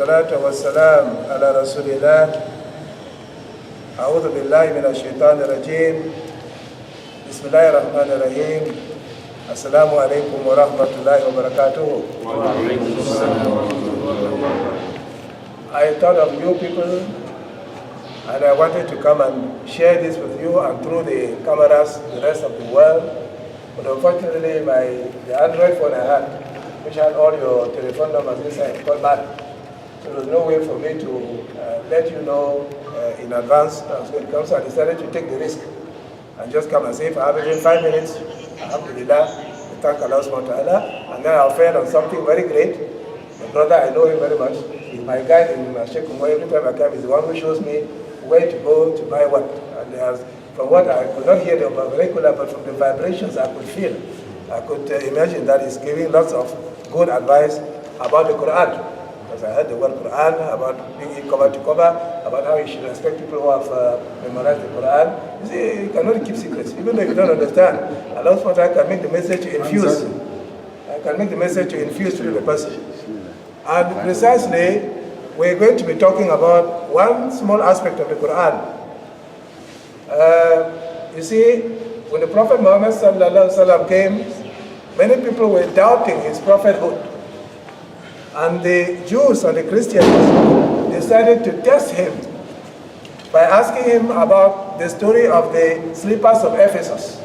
الصلاة والسلام على رسول الله أعوذ بالله من الشيطان الرجيم بسم الله الرحمن الرحيم السلام عليكم ورحمة الله وبركاته. I thought of you people and I wanted to come and share this with you and through the cameras the rest of the world, but unfortunately the Android phone I had, which had all your telephone numbers inside, got bad. So there was no way for me to let you know in advance as when it comes. So I decided to take the risk and just come and say, if I have even 5 minutes, alhamdulillah, we thank Allah subhanahu wa ta'ala. And then I'll fail on something very great. My brother, I know him very much. He's my guide in Sheikh. Every time I come, he's the one who shows me where to go to buy what. And from what I could not hear the vernacular, but from the vibrations I could feel, I could imagine that he's giving lots of good advice about the Quran. Because I heard the word Quran, about being cover to cover, about how you should respect people who have memorized the Quran. You see, you cannot keep secrets, even though you don't understand. Allah subhanahu wa ta'ala can make the message to infuse. I can make the message to infuse through the person. And precisely, we're going to be talking about one small aspect of the Quran. You see, when the Prophet Mohammed sallallahu alaihi wasallam came, many people were doubting his prophethood. And the Jews and the Christians decided to test him by asking him about the story of the sleepers of Ephesus.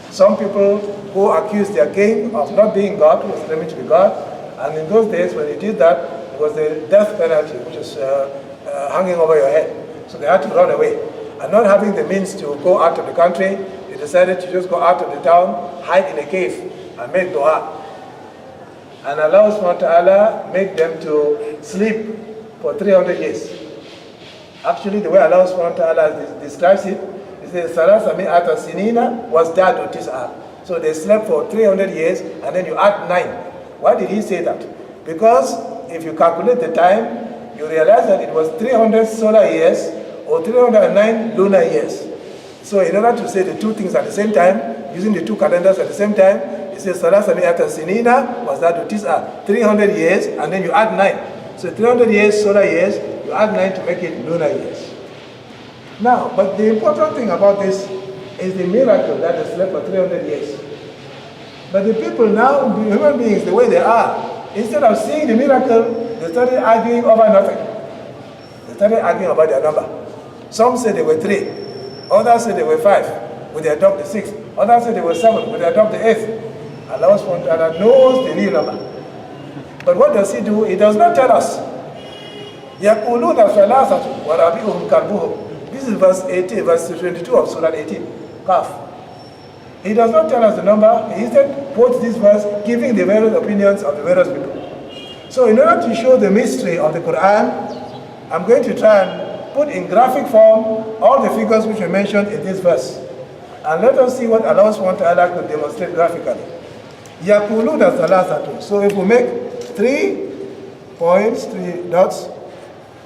Some people who accused their king of not being God, who was claiming to be God, and in those days when he did that, it was the death penalty, which is hanging over your head. So they had to run away. And not having the means to go out of the country, they decided to just go out of the town, hide in a cave, and make dua. And Allah subhanahu wa ta'ala made them to sleep for 300 years. Actually, the way Allah subhanahu wa ta'ala describes it, he says, Salasa mi'ata sinina was dadu tis'a. So they slept for 300 years, and then you add 9. Why did he say that? Because if you calculate the time, you realize that it was 300 solar years or 309 lunar years. So in order to say the two things at the same time, using the two calendars at the same time, it says Salasa mi'ata sinina was that to tis'a, 300 years, and then you add 9. So 300 years, solar years, you add 9 to make it lunar years. Now, but the important thing about this is the miracle that they slept for 300 years. But the people now, the human beings, the way they are, instead of seeing the miracle, they started arguing over nothing. They started arguing about their number. Some said they were 3, others said they were 5, with their dog the 6th, others said they were 7, with their dog the 8th. Allah subhanahu wa ta'ala knows the real number. But what does he do? He does not tell us. يَقُولُونَ ثَلَاثَةٌ وَرَابِعُهُمْ كَلْبُهُمْ. This is verse 18, verse 22 of Surah 18, Kaf. He does not tell us the number. He instead quotes this verse, giving the various opinions of the various people. So in order to show the mystery of the Quran, I'm going to try and put in graphic form all the figures which are mentioned in this verse. And let us see what Allah subhanahu wa ta'ala could demonstrate graphically. Yakuluna thalathatu. So if we make 3 points, 3 dots,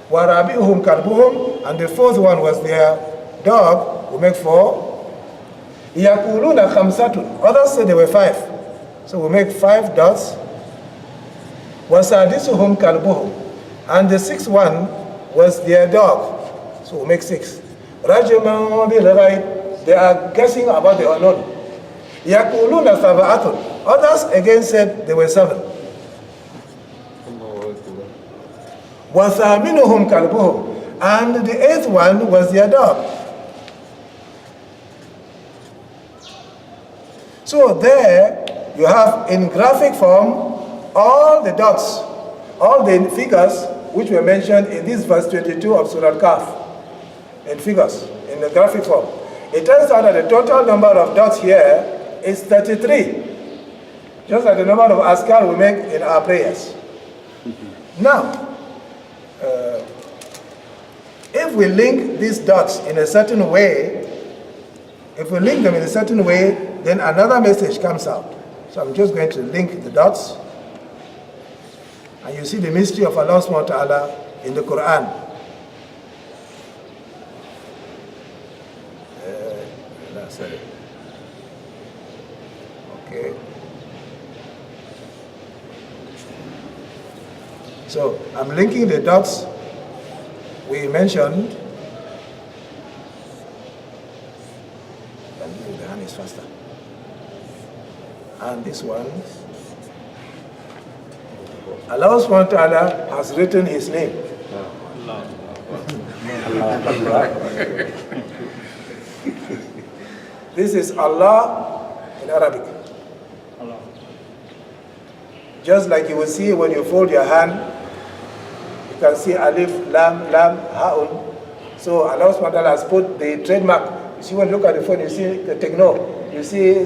warabi'uhum kalbuhum, and the fourth one was their dog, we make 4. Yakuluna khamsatun. Others say they were 5. So we make 5 dots. Wasadisuhum kalbuhum. And the 6th one was their dog. So we make 6. Rajaman bil ghaib. They are guessing about the unknown. Yakuluna sab'atun. Others again said they were 7. وَثَامِنُهُمْ كَلْبُهُمْ. And the 8th one was their dog. So there you have in graphic form all the dots, all the figures which were mentioned in this verse 22 of Surah Kaf. In figures, in the graphic form. It turns out that the total number of dots here is 33. Just like the number of askar we make in our prayers. Now, if we link these dots in a certain way, if we link them in a certain way, then another message comes out. So I'm just going to link the dots. And you see the mystery of Allah subhanahu wa ta'ala in the Quran. Okay. So I'm linking the dots we mentioned. The hand is faster. And this one. Allah subhanahu wa ta'ala has written his name. This is Allah in Arabic. Just like you will see when you fold your hand, you can see alif, lam, ha'un. So Allah subhanahu wa ta'ala has put the trademark. You see when you look at the phone, you see the Techno, you see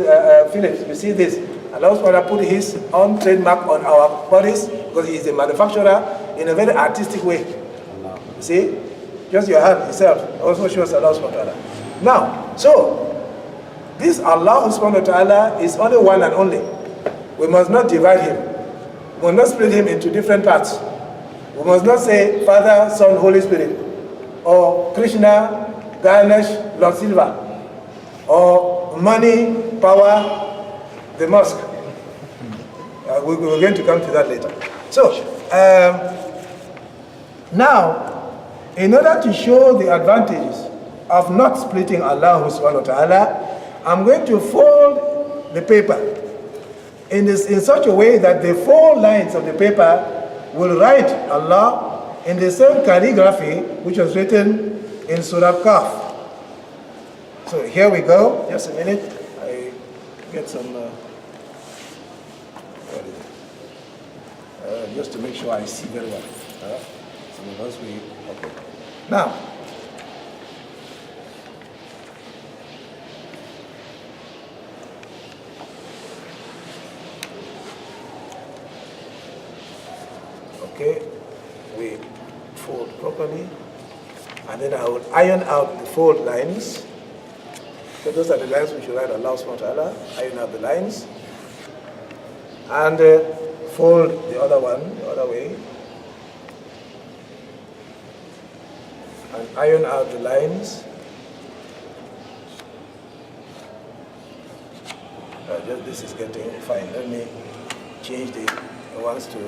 Philips, you see this. Allah subhanahu wa ta'ala put his own trademark on our bodies because he is a manufacturer in a very artistic way. You see? Just your hand itself also shows Allah subhanahu wa ta'ala. Now, so this Allah subhanahu wa ta'ala is only one and only. We must not divide him. We must not split him into different parts. We must not say Father, Son, Holy Spirit, or Krishna, Ganesh, Lord Silva, or money, power, the mosque. We're going to come to that later. So, now, in order to show the advantages of not splitting Allah subhanahu wa ta'ala, I'm going to fold the paper in such a way that the 4 lines of the paper will write Allah in the same calligraphy which was written in Surah Kaf. So here we go. Just a minute. I get some, just to make sure I see very well. Okay. Now, okay, we fold properly, and then I will iron out the fold lines. So those are the lines we should write Allah subhanahu wa ta'ala. Iron out the lines, and fold the other one the other way, and iron out the lines. Just this is getting fine. Let me change the ones to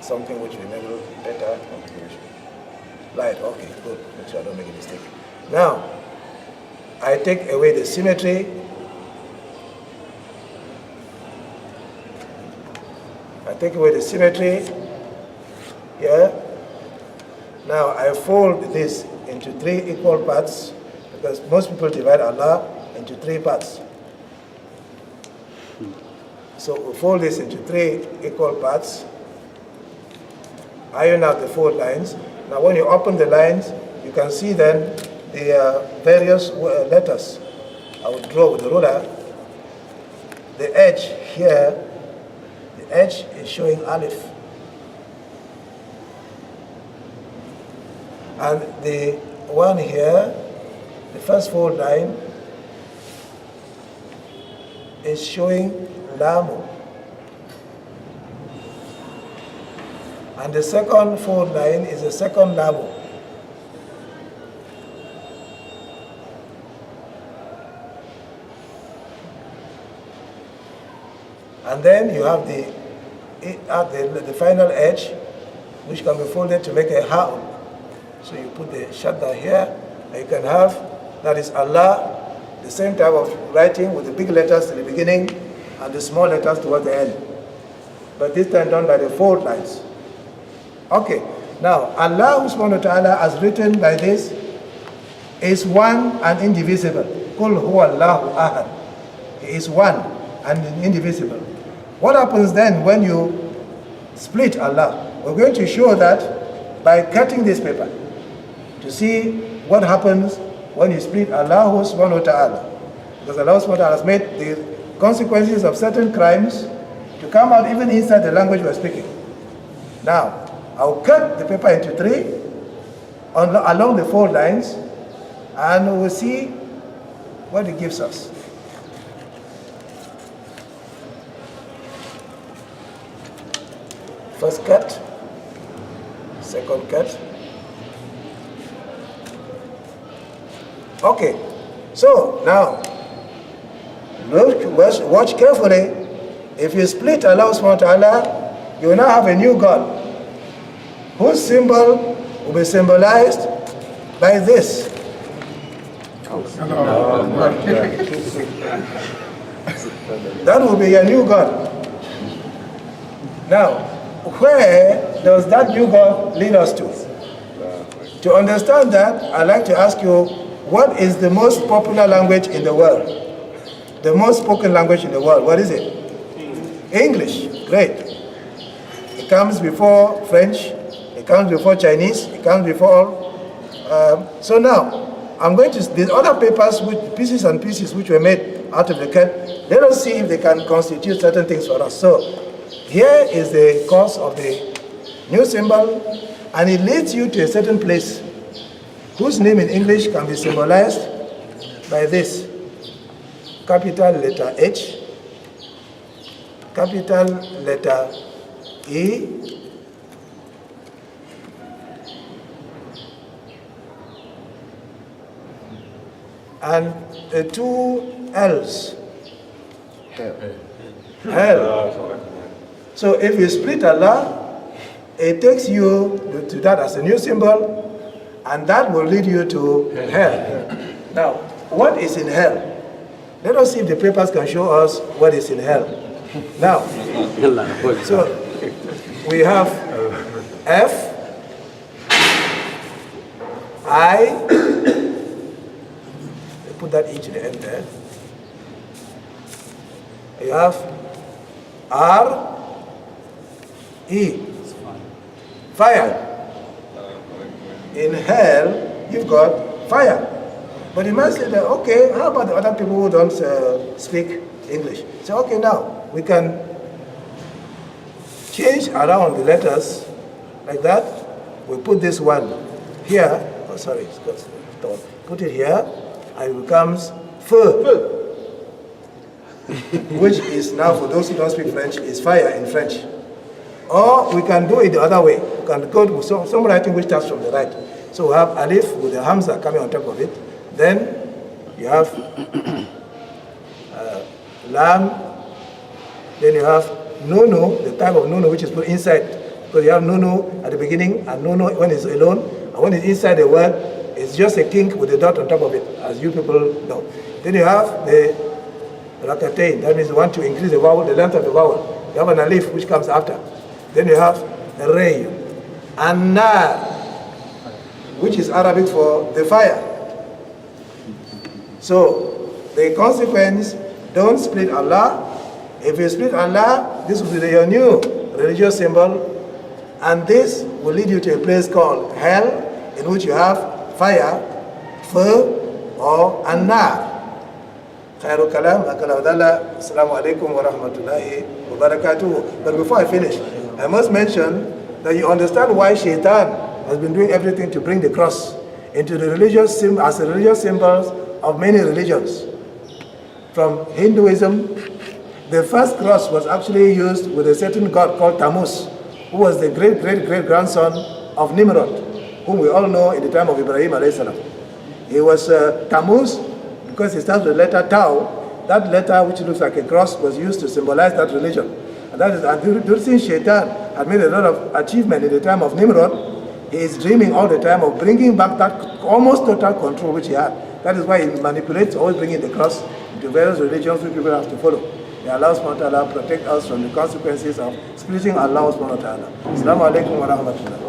something which will enable better configuration. Light, okay, good. Make sure I don't make a mistake. Now, I take away the symmetry. I take away the symmetry here. Now I fold this into 3 equal parts because most people divide Allah into 3 parts. So we fold this into 3 equal parts. Iron out the 4 lines. Now when you open the lines, you can see then the various letters. I will draw with the ruler. The edge here, the edge is showing Alif. And the one here, the first 4 line, is showing Lamu. And the second 4 line is the second Lamu. And then you have the final edge, which can be folded to make a Ha'un. So you put the shadda here, and you can have, that is Allah, the same type of writing with the big letters in the beginning and the small letters towards the end. But this time done by the 4 lines. Okay, now Allah subhanahu wa ta'ala has written by this is one and indivisible. Qul huwa Allahu ahad. He is one and indivisible. What happens then when you split Allah? We're going to show that by cutting this paper to see what happens when you split Allah subhanahu wa ta'ala. Because Allah subhanahu wa ta'ala has made the consequences of certain crimes to come out even inside the language we're speaking. Now, I'll cut the paper into 3 along the 4 lines, and we'll see what it gives us. First cut, second cut. Okay, so now, watch carefully. If you split Allah subhanahu wa ta'ala, you will now have a new God. whose symbol will be symbolized by this. That will be your new God. Now, where does that new God lead us to? To understand that, I'd like to ask you, what is the most popular language in the world? The most spoken language in the world, what is it? English. Great. It comes before French, it comes before Chinese, it comes before so now, I'm going to, these other papers, pieces and pieces which were made out of the cat, let us see if they can constitute certain things for us. So, here is the cause of the new symbol, and it leads you to a certain place whose name in English can be symbolized by this. Capital letter H, capital letter E, and the two L's. Hell. So if you split Allah, it takes you to that as a new symbol, and that will lead you to hell. Now, what is in hell? Let us see if the papers can show us what is in hell. Now, so we have F, I, put that E to the end there. You have R, E, fire. In hell, you've got fire. But you might say that, okay, how about the other people who don't speak English? So, okay, now we can change around the letters like that. We put this one here. Oh, sorry, it's got stone. Put it here, and it becomes feu, which is now, for those who don't speak French, is fire in French. Or we can do it the other way. We can go to some writing which starts from the right. So we have alif with the hamza coming on top of it. Then you have lam. Then you have nunu, the type of nunu which is put inside. Because you have nunu at the beginning, and nunu when it's alone, and when it's inside the word, it's just a kink with a dot on top of it, as you people know. Then you have the rakatain. That means you want to increase the vowel, the length of the vowel. You have an alif which comes after. Then you have a ray, and nar, which is Arabic for the fire. So the consequence, don't split Allah. If you split Allah, this will be your new religious symbol, and this will lead you to a place called hell, in which you have fire, fire, or an-nar. Khairu kalam, assalamu alaikum wa rahmatullahi wa barakatuh. But before I finish, I must mention that you understand why shaytan has been doing everything to bring the cross into the religious as a religious symbol of many religions. From Hinduism, the first cross was actually used with a certain god called Tammuz, who was the great-great-great-grandson of Nimrod, whom we all know in the time of Ibrahim alayhi salam. He was Tammuz because he starts with the letter Tau. That letter, which looks like a cross, was used to symbolize that religion. And that is, since shaytan had made a lot of achievement in the time of Nimrod, he is dreaming all the time of bringing back that almost total control which he had. That is why he manipulates, always bringing the cross into various religions which people have to follow. May Allah subhanahu wa ta'ala protect us from the consequences of splitting Allah subhanahu wa ta'ala. Assalamu alaikum wa rahmatullah.